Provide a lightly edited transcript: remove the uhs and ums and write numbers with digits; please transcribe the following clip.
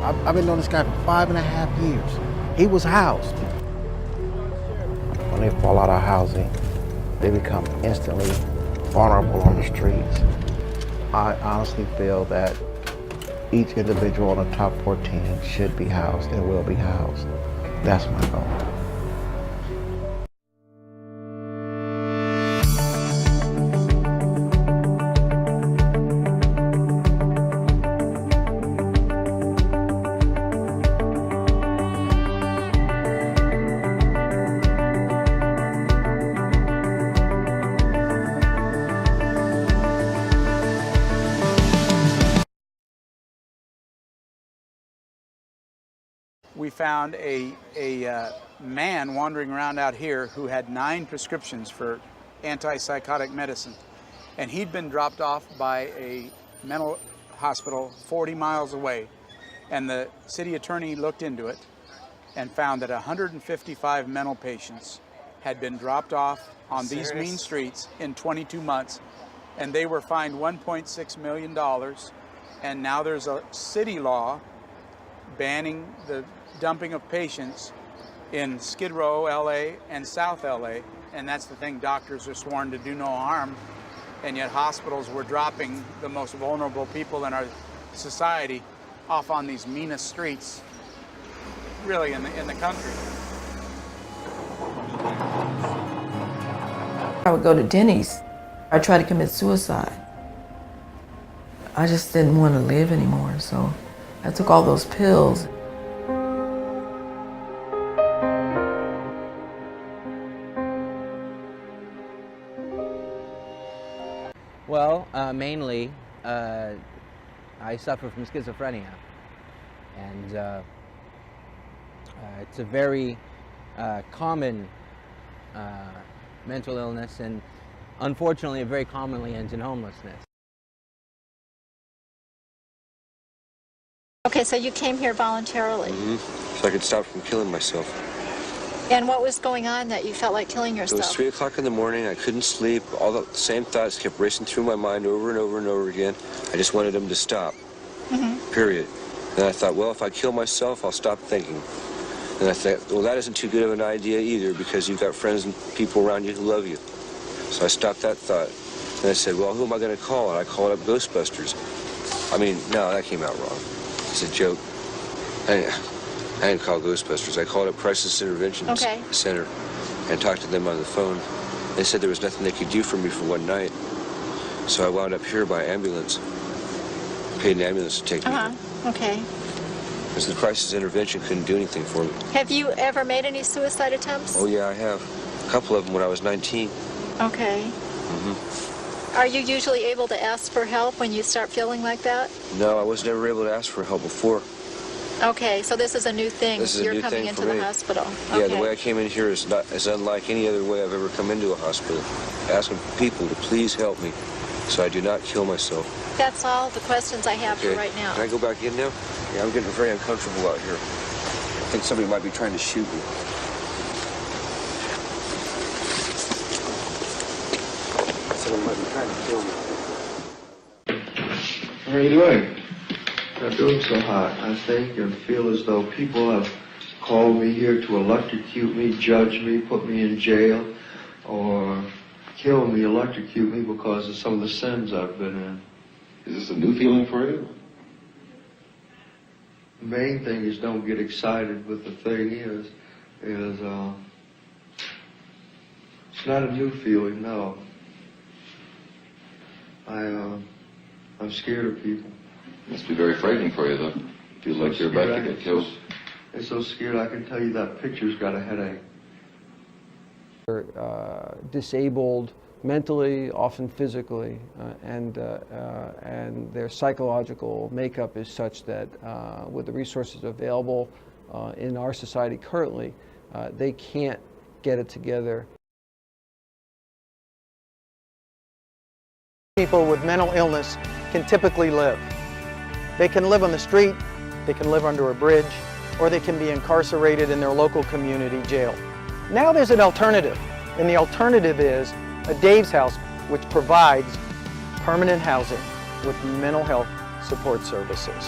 I've been knowing this guy for 5.5 years. He was housed. When they fall out of housing, they become instantly vulnerable on the streets. I honestly feel that each individual in the top 14 should be housed and will be housed. That's my goal. We found a man wandering around out here who had 9 prescriptions for antipsychotic medicine. And he'd been dropped off by a mental hospital 40 miles away. And the city attorney looked into it and found that 155 mental patients had been dropped off on these mean streets in 22 months. And they were fined $1.6 million. And now there's a city law banning the dumping of patients in Skid Row, LA, and South LA. And that's the thing, doctors are sworn to do no harm, and yet hospitals were dropping the most vulnerable people in our society off on these meanest streets, really in the country. I would go to Denny's. I tried to commit suicide. I just didn't want to live anymore, so I took all those pills. Well, mainly, I suffer from schizophrenia, and it's a very common mental illness, and unfortunately, it very commonly ends in homelessness. Okay, so you came here voluntarily. So I could stop from killing myself. And what was going on that you felt like killing yourself? It was 3 o'clock in the morning. I couldn't sleep. All the same thoughts kept racing through my mind over and over and over again. I just wanted them to stop, period. And I thought, well, if I kill myself, I'll stop thinking. And I thought, well, that isn't too good of an idea either, because you've got friends and people around you who love you. So I stopped that thought. And I said, well, who am I going to call? And I called up Ghostbusters. I mean, no, that came out wrong. It's a joke. I didn't call Ghostbusters. I called up Crisis Intervention Center and talked to them on the phone. They said there was nothing they could do for me for one night. So I wound up here by ambulance. Paid an ambulance to take me here. Okay. Because the Crisis Intervention couldn't do anything for me. Have you ever made any suicide attempts? Oh, yeah, I have. A couple of them when I was 19. Okay. Are you usually able to ask for help when you start feeling like that? No, I was never able to ask for help before. Okay, so this is a new thing. This is You're a new coming thing into for the me. hospital. Yeah, Okay. the way I came in here is unlike any other way I've ever come into a hospital. Asking people to please help me so I do not kill myself. That's all the questions I have for right now. Can I go back in now? Yeah, I'm getting very uncomfortable out here. I think somebody might be trying to shoot me. Somebody might be trying to kill me. How are you doing? Not doing so hot. I think and feel as though people have called me here to electrocute me, judge me, put me in jail, or kill me, electrocute me because of some of the sins I've been in. Is this a new feeling for you? The main thing is don't get excited, but the thing is it's not a new feeling, no. I'm scared of people. Must be very frightening for you, though. Feel like you're about to get killed. I'm so scared I can tell you that picture's got a headache. They're disabled mentally, often physically, and their psychological makeup is such that with the resources available in our society currently, they can't get it together. People with mental illness can typically live. They can live on the street, they can live under a bridge, or they can be incarcerated in their local community jail. Now there's an alternative, and the alternative is a Dave's House, which provides permanent housing with mental health support services.